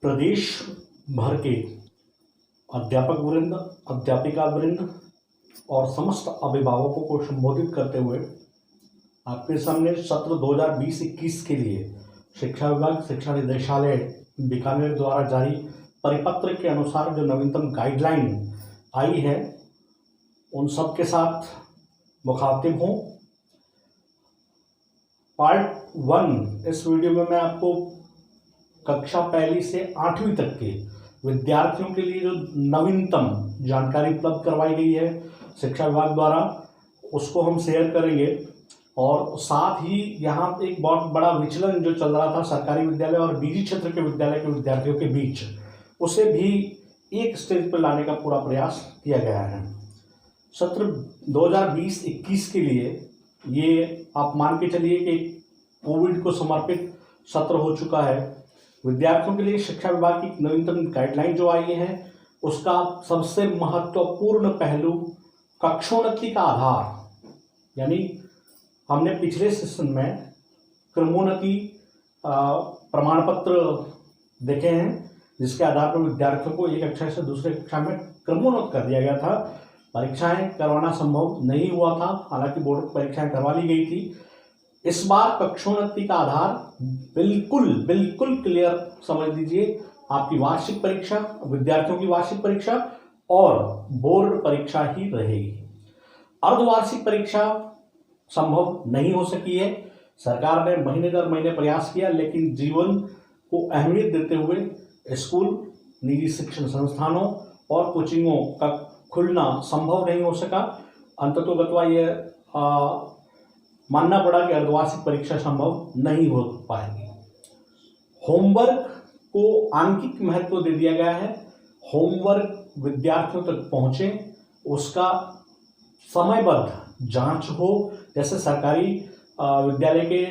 प्रदेश भर के अध्यापक वृंद, अध्यापिका वृंद और समस्त अभिभावकों को संबोधित करते हुए आपके सामने सत्र 2020-21 के लिए शिक्षा विभाग, शिक्षा निदेशालय बीकानेर द्वारा जारी परिपत्र के अनुसार जो नवीनतम गाइडलाइन आई है उन सब के साथ मुखातिब हूँ। पार्ट 1 इस वीडियो में मैं आपको कक्षा पहली से 8वीं तक के विद्यार्थियों के लिए जो नवीनतम जानकारी उपलब्ध करवाई गई है शिक्षा विभाग द्वारा उसको हम शेयर करेंगे। और साथ ही यहाँ एक बहुत बड़ा विचलन जो चल रहा था सरकारी विद्यालय और निजी क्षेत्र के विद्यालय के विद्यार्थियों के बीच, उसे भी एक स्टेज पर लाने का पूरा प्रयास किया गया है। सत्र 2020-21 के लिए ये आप मान के चलिए कि कोविड को समर्पित सत्र हो चुका है। विद्यार्थियों के लिए शिक्षा विभाग की नवीनतम गाइडलाइन जो आई है उसका सबसे महत्वपूर्ण पहलू कक्षोन्नति का आधार, यानी हमने पिछले सेशन में क्रमोन्नति प्रमाण पत्र देखे हैं जिसके आधार पर विद्यार्थियों को एक कक्षा से दूसरे कक्षा में क्रमोन्नत कर दिया गया था। परीक्षाएं करवाना संभव नहीं हुआ था, हालांकि बोर्ड परीक्षाएं करवा ली गई थी। इस बार कक्षोन्नति का आधार बिल्कुल क्लियर समझ लीजिए, आपकी वार्षिक परीक्षा, विद्यार्थियों की वार्षिक परीक्षा और बोर्ड परीक्षा ही रहेगी। अर्धवार्षिक परीक्षा संभव नहीं हो सकी है। सरकार ने महीने दर महीने प्रयास किया, लेकिन जीवन को अहमियत देते हुए स्कूल, निजी शिक्षण संस्थानों और कोचिंगों का खुलना संभव नहीं हो सका। अंततोगत्वा ये मानना पड़ा कि अर्धवार्षिक परीक्षा संभव नहीं हो पाएगी। होमवर्क को आंकिक महत्व दे दिया गया है। होमवर्क विद्यार्थियों तक पहुंचे, उसका समयबद्ध जांच हो। जैसे सरकारी विद्यालय के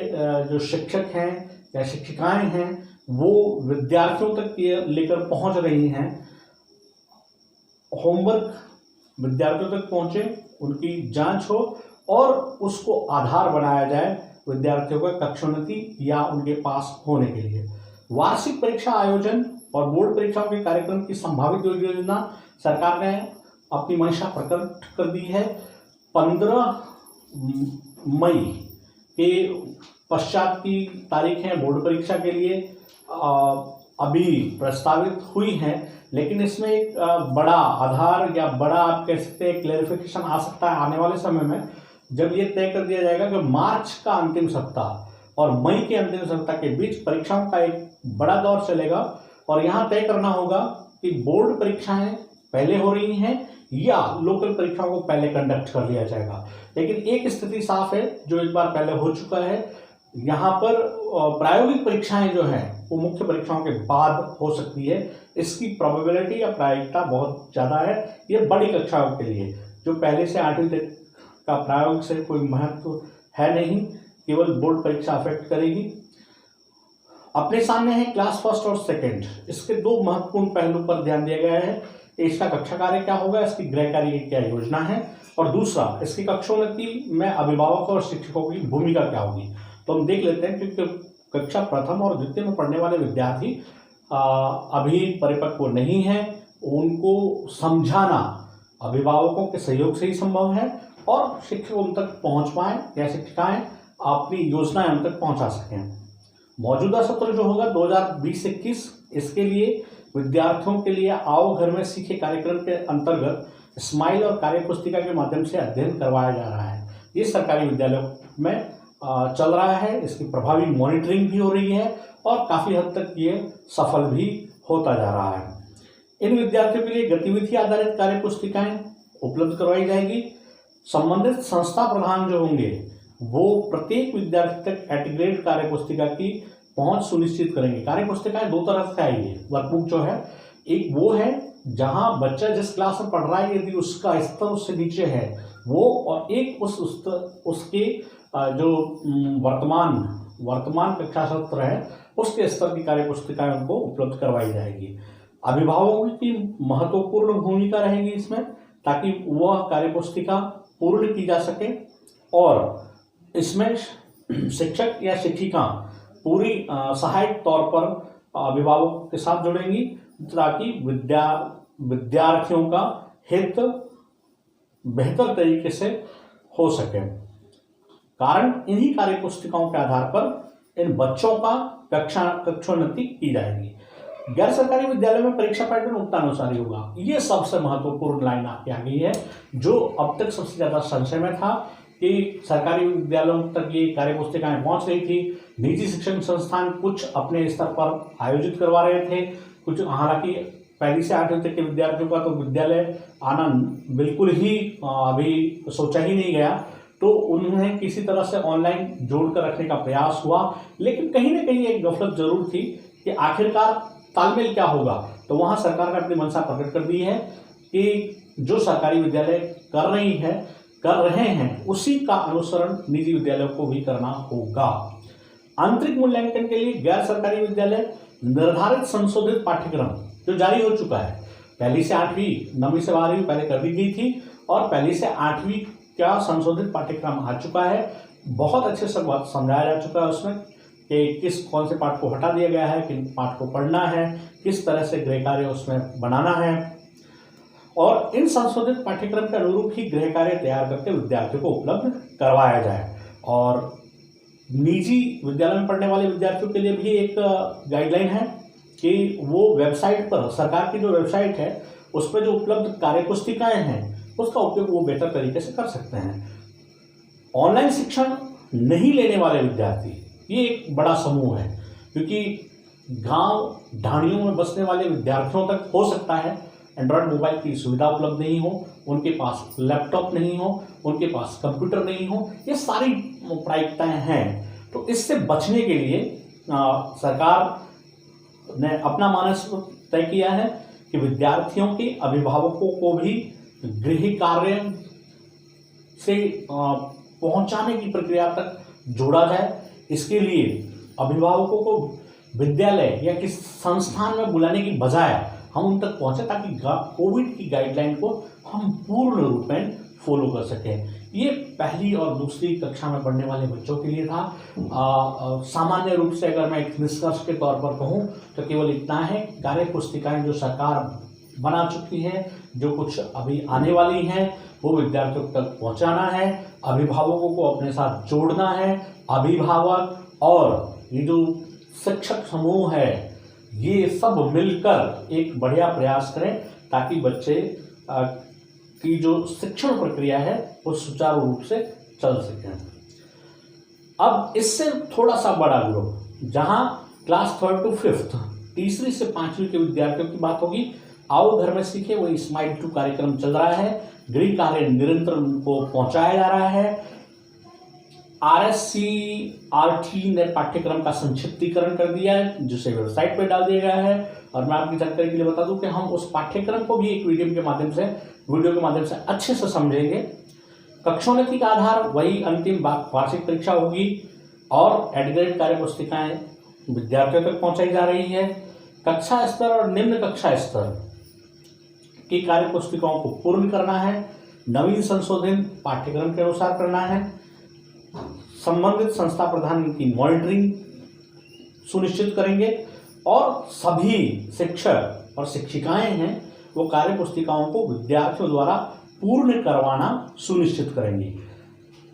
जो शिक्षक हैं या शिक्षिकाएं हैं वो विद्यार्थियों तक ये लेकर पहुंच रही हैं। होमवर्क विद्यार्थियों तक पहुंचे, उनकी जांच हो और उसको आधार बनाया जाए विद्यार्थियों का कक्षोन्नति या उनके पास होने के लिए। वार्षिक परीक्षा आयोजन और बोर्ड परीक्षाओं के कार्यक्रम की संभावित योजना सरकार ने अपनी मंशा प्रकट कर दी है। 15 मई के पश्चात की तारीख है बोर्ड परीक्षा के लिए अभी प्रस्तावित हुई है, लेकिन इसमें एक बड़ा आधार या बड़ा आप कह सकते हैं क्लैरिफिकेशन आ सकता है आने वाले समय में, जब ये तय कर दिया जाएगा कि मार्च का अंतिम सप्ताह और मई के अंतिम सप्ताह के बीच परीक्षाओं का एक बड़ा दौर चलेगा और यहाँ तय करना होगा कि बोर्ड परीक्षाएं पहले हो रही हैं या लोकल परीक्षाओं को पहले कंडक्ट कर लिया जाएगा। लेकिन एक स्थिति साफ है जो एक बार पहले हो चुका है, यहाँ पर प्रायोगिक परीक्षाएं जो हैं वो मुख्य परीक्षाओं के बाद हो सकती है। इसकी प्रोबेबिलिटी या प्रायिकता बहुत ज़्यादा है। ये बड़ी कक्षाओं के लिए जो पहले से 8वीं तक का प्रायोगिक से कोई महत्व है नहीं, केवल बोर्ड परीक्षा अफेक्ट करेगी। अपने सामने है क्लास फर्स्ट और सेकंड, इसके दो महत्वपूर्ण पहलू पर ध्यान दिया गया है। इसका कक्षा कार्य क्या होगा, इसकी गृह कार्य की क्या योजना है, और दूसरा इसकी कक्षोन्नति में अभिभावकों और शिक्षकों की भूमिका क्या होगी। तो हम देख लेते हैं कि कक्षा प्रथम और द्वितीय में पढ़ने वाले विद्यार्थी अभी परिपक्व नहीं है, उनको समझाना अभिभावकों के सहयोग से ही संभव है और शिक्षक उन तक पहुंच पाए या शिक्षिकाएं अपनी योजनाएं उन तक पहुंचा सकें। मौजूदा सत्र जो होगा 2020-21, इसके लिए विद्यार्थियों के लिए आओ घर में सीखे कार्यक्रम के अंतर्गत स्माइल और कार्यपुस्तिका के माध्यम से अध्ययन करवाया जा रहा है। ये सरकारी विद्यालयों में चल रहा है, इसकी प्रभावी मॉनिटरिंग भी हो रही है और काफ़ी हद तक ये सफल भी होता जा रहा है। इन विद्यार्थियों के लिए गतिविधि आधारित कार्यपुस्तिकाएं उपलब्ध करवाई जाएगी। संबंधित संस्था प्रधान जो होंगे वो प्रत्येक विद्यार्थी तक एटीग्रेड कार्यपुस्तिका की पहुंच सुनिश्चित करेंगे। कार्यपुस्तिकाएं दो तरह से आएगी। वर्कबुक जो है, एक वो है जहां बच्चा जिस क्लास में पढ़ रहा है यदि उसका स्तर उससे नीचे है वो, और एक उसके जो वर्तमान कक्षा सत्र है उसके स्तर की कार्यपुस्तिकाएं उनको उपलब्ध करवाई जाएगी। अभिभावकों की महत्वपूर्ण भूमिका रहेगी इसमें, ताकि वह कार्यपुस्तिका पूर्ण की जा सके और इसमें शिक्षक या शिक्षिका पूरी सहायक तौर पर अभिभावकों के साथ जुड़ेंगी ताकि विद्यार्थियों का हित बेहतर तरीके से हो सके। कारण इन्हीं कार्य पुस्तिकाओं के आधार पर इन बच्चों का कक्षोन्नति की जाएगी। गैर सरकारी विद्यालय में परीक्षा पैटर्न उत्तरानुसारी होगा। ये सबसे महत्वपूर्ण लाइन आपके आ गई है, जो अब तक सबसे ज्यादा संशय में था कि सरकारी विद्यालयों तक ये कार्य पुस्तिकाएं पहुंच रही थी। निजी शिक्षण संस्थान कुछ अपने स्तर पर आयोजित करवा रहे थे, कुछ हालांकि पहली से 8वीं तक के विद्यार्थियों का तो विद्यालय आना बिल्कुल ही अभी सोचा ही नहीं गया, तो उन्हें किसी तरह से ऑनलाइन जोड़कर रखने का प्रयास हुआ। लेकिन कहीं ना कहीं एक गफलत जरूर थी कि आखिरकार तालमेल क्या होगा। तो वहां सरकार ने अपनी मंशा प्रकट कर दी है कि जो सरकारी विद्यालय कर रहे हैं उसी का अनुसरण निजी विद्यालयों को भी करना होगा। आंतरिक मूल्यांकन के लिए गैर सरकारी विद्यालय निर्धारित संशोधित पाठ्यक्रम जो जारी हो चुका है, पहली से 8वीं 9वीं से 12वीं पहले कर दी गई थी और पहली से 8वीं का संशोधित पाठ्यक्रम आ चुका है। बहुत अच्छे से बात समझाया जा चुका है उसमें कि कौन से पाठ को हटा दिया गया है, किन पाठ को पढ़ना है, किस तरह से गृह कार्य उसमें बनाना है, और इन संशोधित पाठ्यक्रम के अनुरूप ही गृह कार्य तैयार करके विद्यार्थियों को उपलब्ध करवाया जाए। और निजी विद्यालय में पढ़ने वाले विद्यार्थियों के लिए भी एक गाइडलाइन है कि वो वेबसाइट पर, सरकार की जो वेबसाइट है उस पर जो उपलब्ध कार्य पुस्तिकाएं हैं उसका उपयोग वो बेहतर तरीके से कर सकते हैं। ऑनलाइन शिक्षण नहीं लेने वाले विद्यार्थी, ये एक बड़ा समूह है, क्योंकि गांव ढाणियों में बसने वाले विद्यार्थियों तक हो सकता है एंड्रॉयड मोबाइल की सुविधा उपलब्ध नहीं हो, उनके पास लैपटॉप नहीं हो, उनके पास कंप्यूटर नहीं हो, ये सारी प्रायिकताएं हैं। तो इससे बचने के लिए सरकार ने अपना मानस तय किया है कि विद्यार्थियों के अभिभावकों को भी गृह कार्य से पहुंचाने की प्रक्रिया तक जोड़ा जाए। इसके लिए अभिभावकों को विद्यालय या किसी संस्थान में बुलाने की बजाय हम उन तक पहुंचे ताकि कोविड की गाइडलाइन को हम पूर्ण रूप में फॉलो कर सकें। ये पहली और दूसरी कक्षा में पढ़ने वाले बच्चों के लिए था। सामान्य रूप से अगर मैं एक निष्कर्ष के तौर पर कहूँ तो केवल इतना है, कार्य पुस्तिकाएं जो सरकार बना चुकी है, जो कुछ अभी आने वाली हैं, वो विद्यार्थियों तक पहुंचाना है, अभिभावकों को अपने साथ जोड़ना है। अभिभावक और ये जो शिक्षक समूह है, ये सब मिलकर एक बढ़िया प्रयास करें ताकि बच्चे की जो शिक्षण प्रक्रिया है वो सुचारू रूप से चल सके। अब इससे थोड़ा सा बड़ा ग्रुप, जहां क्लास 3rd to 5th, तीसरी से 5वीं के विद्यार्थियों की बात होगी। आओ घर में सीखे, वो स्माइल 2 कार्यक्रम चल रहा है, गृह कार्य निरंतर उनको पहुंचाया जा रहा है। RSCRT ने पाठ्यक्रम का संक्षिप्तीकरण कर दिया है, जिसे वेबसाइट पर डाल दिया गया है। और मैं आपकी जानकारी के लिए बता दूं कि हम उस पाठ्यक्रम को भी एक वीडियो के माध्यम से अच्छे से समझेंगे। कक्षोन्नति का आधार वही अंतिम वार्षिक परीक्षा होगी और एडग्रेड कार्य पुस्तिकाएं विद्यार्थियों तक पहुंचाई जा रही है। कक्षा स्तर और निम्न कक्षा स्तर की कार्य पुस्तिकाओं को पूर्ण करना है, नवीन संशोधित पाठ्यक्रम के अनुसार करना है। संबंधित संस्था प्रधान की मॉनिटरिंग सुनिश्चित करेंगे और सभी शिक्षक और शिक्षिकाएं हैं वो कार्य पुस्तिकाओं को विद्यार्थियों द्वारा पूर्ण करवाना सुनिश्चित करेंगी।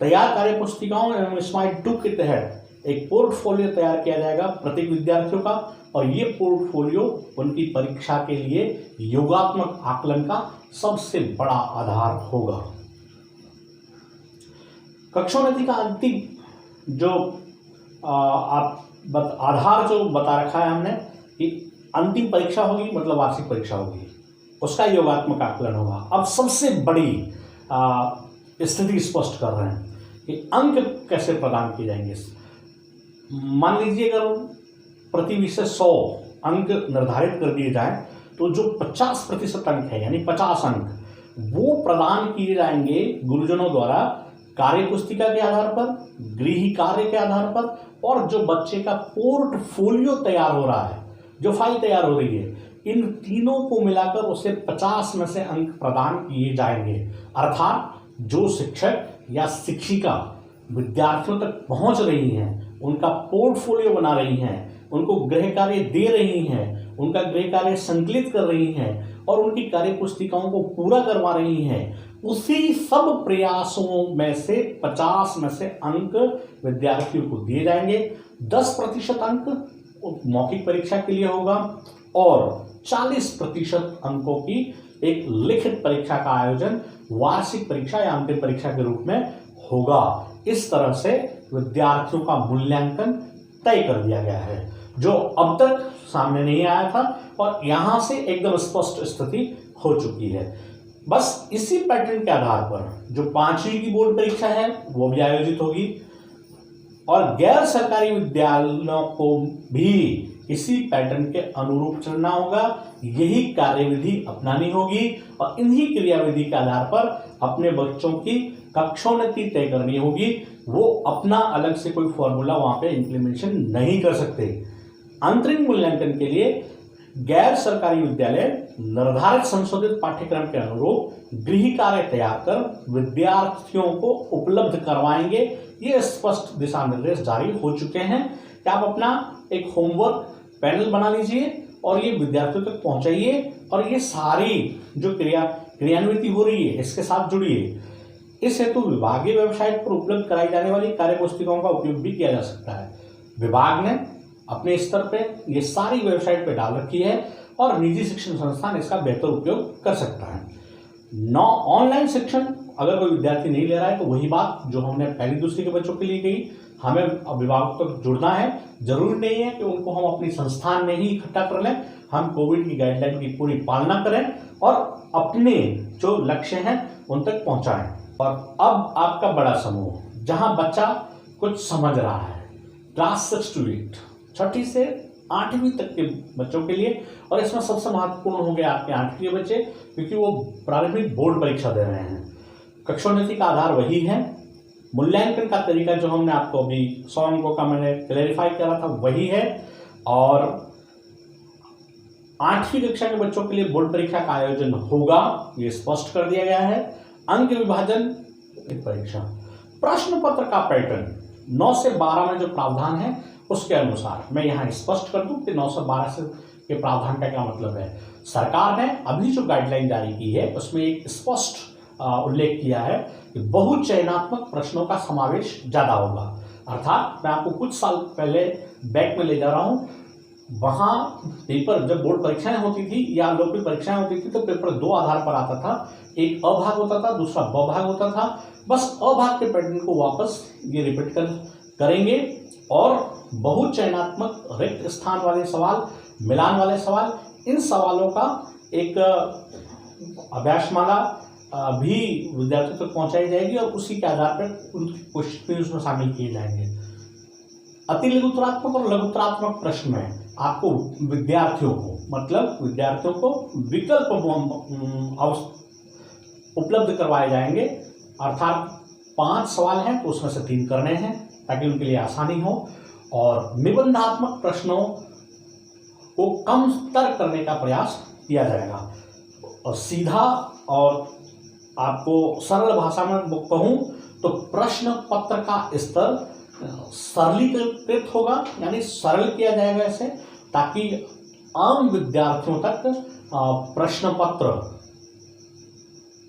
तैयार कार्य पुस्तिकाओं एवं स्माइल 2 के तहत एक पोर्टफोलियो तैयार किया जाएगा प्रत्येक विद्यार्थियों का, और ये पोर्टफोलियो उनकी परीक्षा के लिए योगात्मक आकलन का सबसे बड़ा आधार होगा। कक्षोन्नति का अंतिम जो आधार जो बता रखा है हमने कि अंतिम परीक्षा होगी, मतलब वार्षिक परीक्षा होगी, उसका योगात्मक आकलन होगा। अब सबसे बड़ी स्थिति स्पष्ट कर रहे हैं कि अंक कैसे प्रदान किए जाएंगे। मान लीजिए अगर प्रति विषय 100 अंक निर्धारित कर दिए जाए तो जो 50% अंक है यानी 50 अंक वो प्रदान किए जाएंगे गुरुजनों द्वारा कार्य पुस्तिका के आधार पर, गृह कार्य के आधार पर, और जो बच्चे का पोर्टफोलियो तैयार हो रहा है, जो फाइल तैयार हो रही है, इन तीनों को मिलाकर उसे 50 में से अंक प्रदान किए जाएंगे। अर्थात जो शिक्षक या शिक्षिका विद्यार्थियों तक पहुंच रही हैं, उनका पोर्टफोलियो बना रही हैं, उनको गृह कार्य दे रही हैं, उनका गृह कार्य संकलित कर रही हैं और उनकी कार्य पुस्तिकाओं को पूरा करवा रही हैं, उसी सब प्रयासों में से 50 में से अंक विद्यार्थियों को दिए जाएंगे। 10% अंक मौखिक परीक्षा के लिए होगा और 40% अंकों की एक लिखित परीक्षा का आयोजन वार्षिक परीक्षा या अंतिम परीक्षा के रूप में होगा। इस तरह से विद्यार्थियों का मूल्यांकन तय कर दिया गया है, जो अब तक सामने नहीं आया था और यहां से एकदम स्पष्ट स्थिति हो चुकी है। बस इसी पैटर्न के आधार पर जो 5वीं की बोर्ड परीक्षा है वो भी आयोजित होगी और गैर सरकारी विद्यालयों को भी इसी पैटर्न के अनुरूप चलना होगा। यही कार्यविधि अपनानी होगी और इन्हीं क्रियाविधि के आधार पर अपने बच्चों की कक्षोन्नति तय करनी होगी। वो अपना अलग से कोई फॉर्मूला वहां पे इंप्लीमेंटेशन नहीं कर सकते। अंतरिम मूल्यांकन के लिए गैर सरकारी विद्यालय निर्धारित संशोधित पाठ्यक्रम के अनुरूप गृह कार्य तैयार कर विद्यार्थियों को उपलब्ध करवाएंगे। ये स्पष्ट दिशा निर्देश जारी हो चुके हैं कि आप अपना एक होमवर्क पैनल बना लीजिए और ये विद्यार्थियों तक पहुंचाइए और ये सारी जो क्रियान्विति हो रही है इसके साथ जुड़िए। इस हेतु विभागीय वेबसाइट पर उपलब्ध कराई जाने वाली कार्य पुस्तिकाओं का उपयोग भी किया जा सकता है। विभाग ने अपने स्तर पे ये सारी वेबसाइट पे डाल रखी है और निजी शिक्षण संस्थान इसका बेहतर उपयोग कर सकता है। ऑनलाइन शिक्षण अगर कोई विद्यार्थी नहीं ले रहा है तो वही बात जो हमने पहली दूसरी के बच्चों के लिए कही, हमें अभिभावकों तक जुड़ना है। जरूरी नहीं है कि उनको हम अपनी संस्थान में ही इकट्ठा कर लें, हम कोविड की गाइडलाइन की पूरी पालना करें और अपने जो लक्ष्य हैं उन तक पहुंचाएं। और अब आपका बड़ा समूह जहां बच्चा कुछ समझ रहा है, क्लास 6 to 8 छठी से 8वीं तक के बच्चों के लिए, और इसमें सबसे महत्वपूर्ण हो गया आपके 8वीं के बच्चे, क्योंकि वो प्रारंभिक बोर्ड परीक्षा दे रहे हैं। कक्षोन्नति का आधार वही है, मूल्यांकन का तरीका जो हमने आपको अभी 100 अंकों का मैंने क्लैरिफाई करा था वही है, और 8वीं कक्षा के बच्चों के लिए बोर्ड परीक्षा का आयोजन होगा, ये स्पष्ट कर दिया गया है। अंक विभाजन परीक्षा, प्रश्न पत्र का पैटर्न 9 से 12 में जो प्रावधान है उसके अनुसार, मैं यहाँ स्पष्ट कर दूं कि 9 से 12 के प्रावधान का क्या मतलब है। सरकार ने अभी जो गाइडलाइन जारी की है उसमें एक स्पष्ट उल्लेख किया है कि बहुचयनात्मक प्रश्नों का समावेश ज्यादा होगा। अर्थात मैं आपको कुछ साल पहले बैक में ले जा रहा हूँ, वहां पेपर जब बोर्ड परीक्षाएं होती थी या लोकल परीक्षाएं होती थी तो पेपर 2 आधार पर आता था, एक अ भाग होता था, दूसरा ब भाग होता था। बस अ भाग के पैटर्न को वापस ये रिपीट करेंगे और बहुचयनात्मक रिक्त स्थान वाले सवाल, मिलान वाले सवाल, इन सवालों का एक अभ्यासमाला भी विद्यार्थियों तक पहुंचाई जाएगी और उसी के आधार पर उनके क्वेश्चन उसमें शामिल किए जाएंगे। अति लघुत्तरात्मक और लघुत्तरात्मक प्रश्न में आपको विद्यार्थियों को विकल्प उपलब्ध करवाए जाएंगे। अर्थात 5 सवाल हैं तो उसमें से 3 करने हैं ताकि उनके लिए आसानी हो, और निबंधात्मक प्रश्नों को कम स्तर करने का प्रयास किया जाएगा। और सीधा और आपको सरल भाषा में कहूं तो प्रश्न पत्र का स्तर सरलीकृत होगा, यानी सरल किया जाएगा इसे, ताकि आम विद्यार्थियों तक प्रश्न पत्र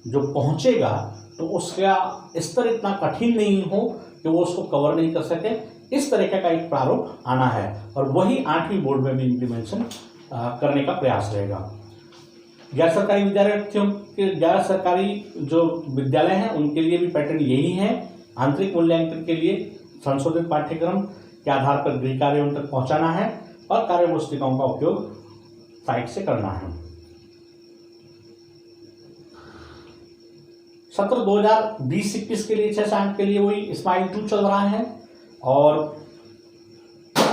जो पहुंचेगा तो उसका स्तर इतना कठिन नहीं हो कि वो उसको कवर नहीं कर सके। इस तरीके का एक प्रारूप आना है और वही 8वीं बोर्ड में भी इम्प्लीमेंटेशन करने का प्रयास रहेगा। गैर सरकारी विद्यार्थियों के, गैर सरकारी जो विद्यालय हैं उनके लिए भी पैटर्न यही है। आंतरिक मूल्यांकन के लिए संशोधित पाठ्यक्रम के आधार पर गृह कार्य उन तक पहुंचाना है और कार्य पुस्तिकाओं का उपयोग साइट से करना है। सत्र 2020-21 के लिए 6 से 8 के लिए वही स्माइल 2 चल रहा है, और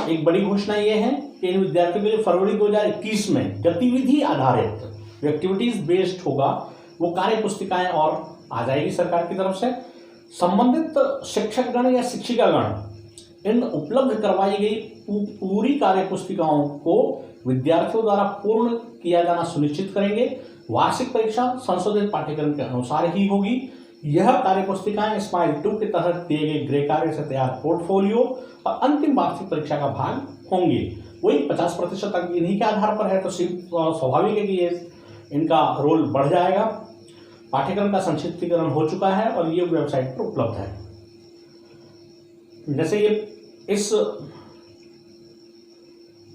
एक बड़ी घोषणा यह है कि इन विद्यार्थियों के लिए फरवरी 2021 में गतिविधि आधारित एक्टिविटीज बेस्ड होगा, वो कार्य पुस्तिकाएं और आ जाएगी सरकार की तरफ से। संबंधित शिक्षकगण या शिक्षिकागण इन उपलब्ध करवाई गई पूरी कार्य पुस्तिकाओं को विद्यार्थियों द्वारा पूर्ण किया जाना सुनिश्चित करेंगे। वार्षिक परीक्षा संशोधित पाठ्यक्रम के अनुसार ही होगी। यह कार्य पुस्तिकाएं स्माइल 2 के तहत दिए गए गृह कार्य से तैयार पोर्टफोलियो और अंतिम वार्षिक परीक्षा का भाग होंगे। वही 50% तक इन्हीं के आधार पर है, तो स्वाभाविक है कि ये इनका रोल बढ़ जाएगा। पाठ्यक्रम का संक्षिप्तीकरण हो चुका है और ये वेबसाइट पर उपलब्ध है। जैसे ये इस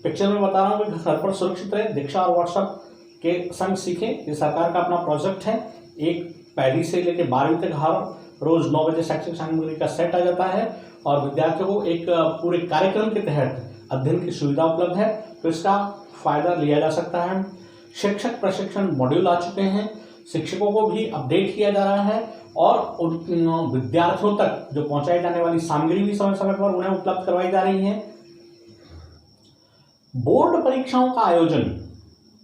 पिक्चर में बता रहा हूँ कि घर पर सुरक्षित रहे, दीक्षा और व्हाट्सएप के संग सीखें। ये सरकार का अपना प्रोजेक्ट है। एक पहली से लेकर 12वीं तक हर रोज 9 बजे शैक्षिक सामग्री का सेट आ जाता है और विद्यार्थियों को एक पूरे कार्यक्रम के तहत अध्ययन की सुविधा उपलब्ध है, तो इसका फायदा लिया जा सकता है। शिक्षक प्रशिक्षण मॉड्यूल आ चुके हैं, शिक्षकों को भी अपडेट किया जा रहा है और उन विद्यार्थियों तक जो पहुंचाई जाने वाली सामग्री भी समय समय पर उन्हें उपलब्ध करवाई जा रही है। बोर्ड परीक्षाओं का आयोजन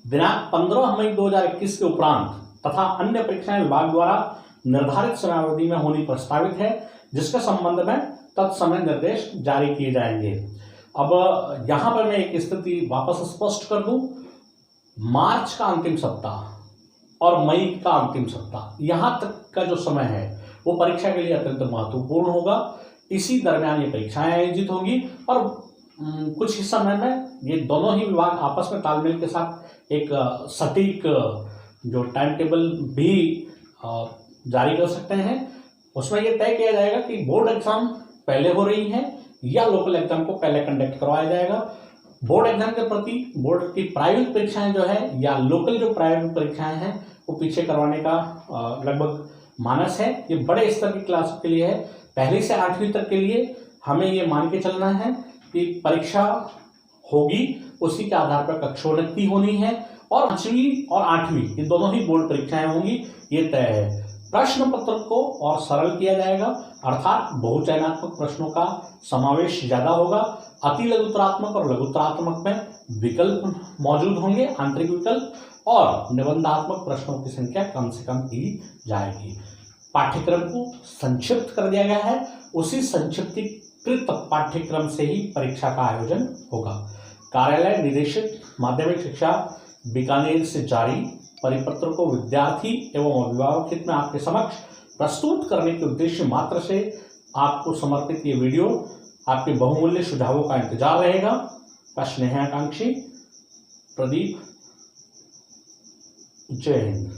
दिनांक 15 मई 2021 के उपरांत तथा अन्य परीक्षाएं विभाग द्वारा निर्धारित समयावधि में होनी प्रस्तावित है, जिसके संबंध में तत्समय निर्देश जारी किए जाएंगे। अब यहां पर मैं एक स्थिति वापस स्पष्ट कर दूं, मार्च का अंतिम सप्ताह और मई का अंतिम सप्ताह यहां तक का जो समय है वो परीक्षा के लिए अत्यंत महत्वपूर्ण होगा। इसी दरमियान ये परीक्षाएं आयोजित होंगी और कुछ ही समय में ये दोनों ही विभाग आपस में तालमेल के साथ एक सटीक जो टाइम टेबल भी जारी कर सकते हैं। उसमें ये तय किया जाएगा कि बोर्ड एग्जाम पहले हो रही है या लोकल एग्जाम को पहले कंडक्ट करवाया जाएगा। बोर्ड एग्जाम के प्रति बोर्ड की प्रायोगिक परीक्षाएं जो है या लोकल जो प्रायोगिक परीक्षाएं हैं वो पीछे करवाने का लगभग मानस है। ये बड़े स्तर की क्लास के लिए है। पहली से 8वीं तक के लिए हमें ये मान के चलना है कि परीक्षा होगी, उसी के आधार पर कक्षोन्नति होनी है और 5वीं और 8वीं ये दोनों ही बोर्ड परीक्षाएं होंगी, ये तय है। प्रश्न पत्र को और सरल किया जाएगा, अर्थात बहुचयनात्मक प्रश्नों का समावेश ज्यादा होगा। अति लघुतरात्मक और लघुतरात्मक में विकल्प मौजूद होंगे, आंतरिक विकल्प, और निबंधात्मक प्रश्नों की संख्या कम से कम की जाएगी। पाठ्यक्रम को संक्षिप्त कर दिया गया है, उसी संक्षिप्तीकृत पाठ्यक्रम से ही परीक्षा का आयोजन होगा। कार्यालय निदेशक माध्यमिक शिक्षा बीकानेर से जारी परिपत्र को विद्यार्थी एवं अभिभावक हित में आपके समक्ष प्रस्तुत करने के उद्देश्य मात्र से आपको समर्पित ये वीडियो आपके बहुमूल्य सुझावों का इंतजार रहेगा। का स्नेहाकांक्षी प्रदीप। जय हिंद।